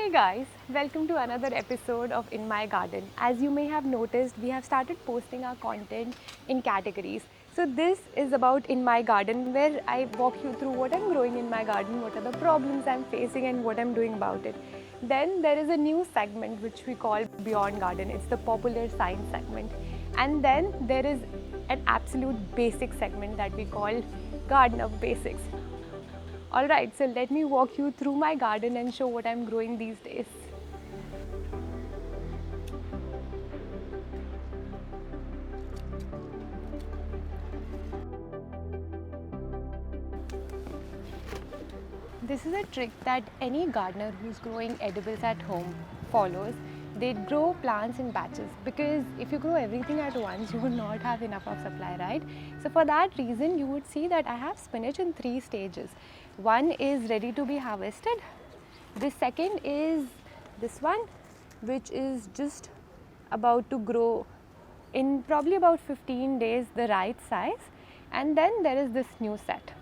Hey guys, welcome to another episode of In My Garden. As you may have noticed, we have started posting our content in categories. So this is about In My Garden, where I walk you through what I'm growing in my garden, what are the problems I'm facing and what I'm doing about it. Then there is a new segment which we call Beyond Garden. It's the popular science segment. And then there is an absolute basic segment that we call Garden of Basics. Alright, so let me walk you through my garden and show what I'm growing these days. This is a trick that any gardener who's growing edibles at home follows. They grow plants in batches because if you grow everything at once, you will not have enough of supply, right? So for that reason, you would see that I have spinach in 3 stages. One is ready to be harvested. The second is this one, which is just about to grow in probably about 15 days, the right size. And then there is this new set.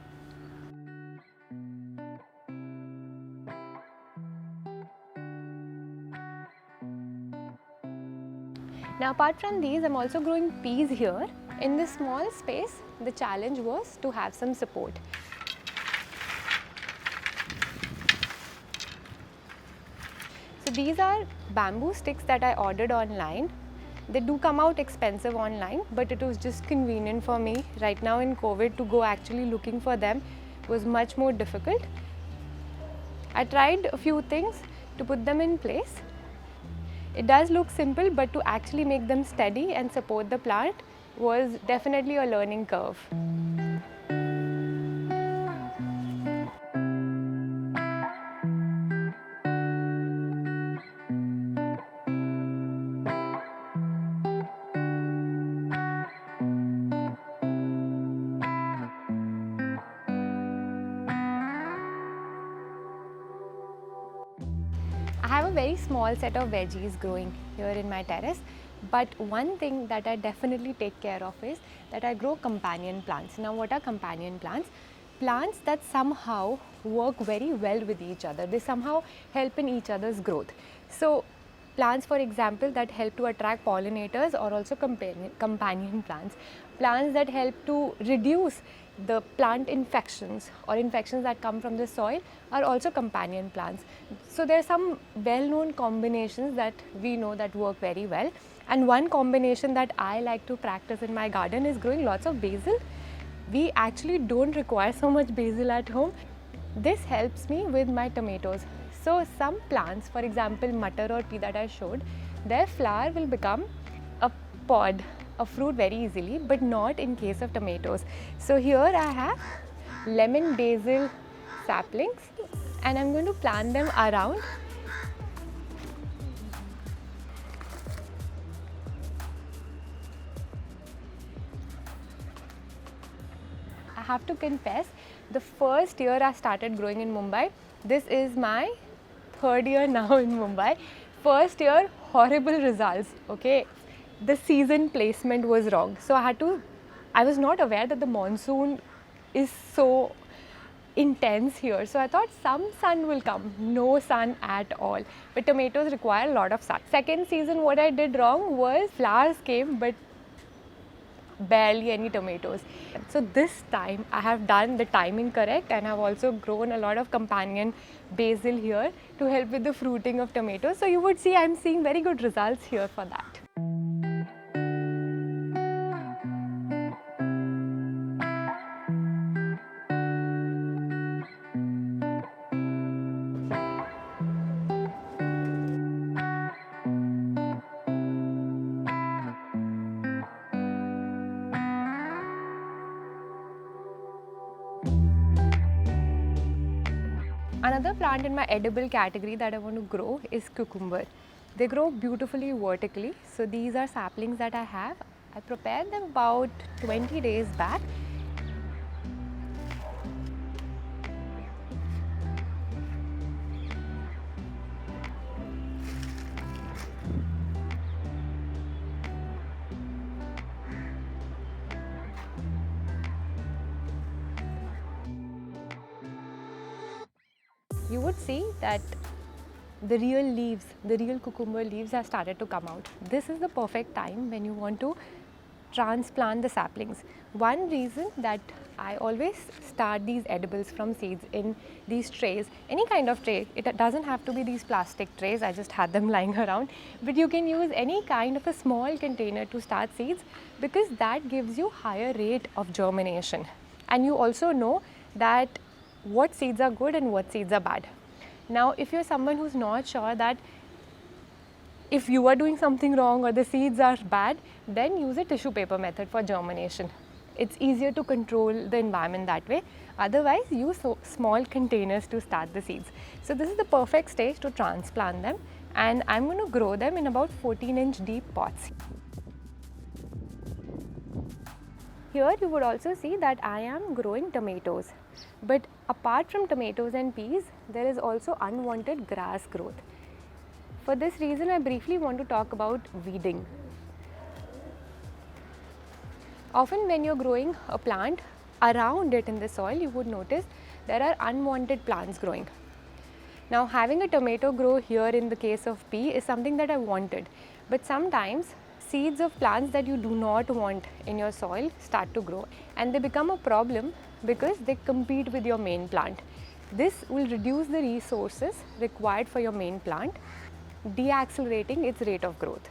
Now apart from these, I'm also growing peas here. In this small space, the challenge was to have some support. So these are bamboo sticks that I ordered online. They do come out expensive online, but it was just convenient for me right now in COVID to go actually looking for them was much more difficult. I tried a few things to put them in place. It does look simple, but to actually make them steady and support the plant was definitely a learning curve. I have a very small set of veggies growing here in my terrace, but one thing that I definitely take care of is that I grow companion plants. Now what are companion plants? Plants that somehow work very well with each other. They somehow help in each other's growth. So plants, for example, that help to attract pollinators are also companion plants. Plants that help to reduce the plant infections or infections that come from the soil are also companion plants. So there are some well-known combinations that we know that work very well. And one combination that I like to practice in my garden is growing lots of basil. We actually don't require so much basil at home. This helps me with my tomatoes. So some plants, for example, matar or pea that I showed, their flower will become a pod, a fruit very easily, but not in case of tomatoes. So here I have lemon basil saplings and I'm going to plant them around. I have to confess, the first year I started growing in Mumbai, this is my 3rd year now in Mumbai. First year, horrible results, okay. The season placement was wrong. So I was not aware that the monsoon is so intense here. So I thought some sun will come, no sun at all. But tomatoes require a lot of sun. Second season, what I did wrong was flowers came, but barely any tomatoes. So this time I have done the timing correct and I've also grown a lot of companion basil here to help with the fruiting of tomatoes. So you would see I'm seeing very good results here for that. Another plant in my edible category that I want to grow is cucumber. They grow beautifully vertically. So these are saplings that I have. I prepared them about 20 days back. You would see that the real leaves, the real cucumber leaves have started to come out. This is the perfect time when you want to transplant the saplings. One reason that I always start these edibles from seeds in these trays, any kind of tray, it doesn't have to be these plastic trays, I just had them lying around, but you can use any kind of a small container to start seeds, because that gives you higher rate of germination. And you also know that what seeds are good and what seeds are bad. Now, if you're someone who's not sure that if you are doing something wrong or the seeds are bad, then use a tissue paper method for germination. It's easier to control the environment that way. Otherwise, use small containers to start the seeds. So this is the perfect stage to transplant them, and I'm going to grow them in about 14-inch deep pots. Here you would also see that I am growing tomatoes. But apart from tomatoes and peas, there is also unwanted grass growth. For this reason, I briefly want to talk about weeding. Often when you're growing a plant, around it in the soil, you would notice there are unwanted plants growing. Now, having a tomato grow here in the case of pea is something that I wanted. But sometimes seeds of plants that you do not want in your soil start to grow, and they become a problem because they compete with your main plant. This will reduce the resources required for your main plant, deaccelerating its rate of growth.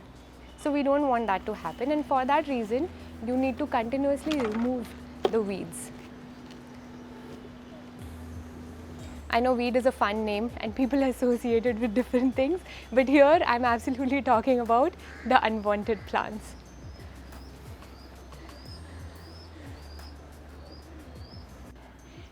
So we don't want that to happen, and for that reason you need to continuously remove the weeds. I know weed is a fun name and people associate it with different things, but here I'm absolutely talking about the unwanted plants.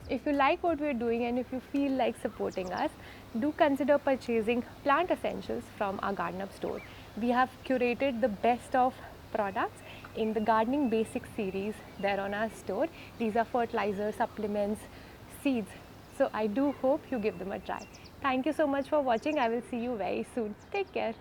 If you like what we're doing and if you feel like supporting us, do consider purchasing plant essentials from our Garden Up store. We have curated the best of products in the Gardening Basics series there on our store. These are fertilizers, supplements, seeds. So I do hope you give them a try. Thank you so much for watching. I will see you very soon. Take care.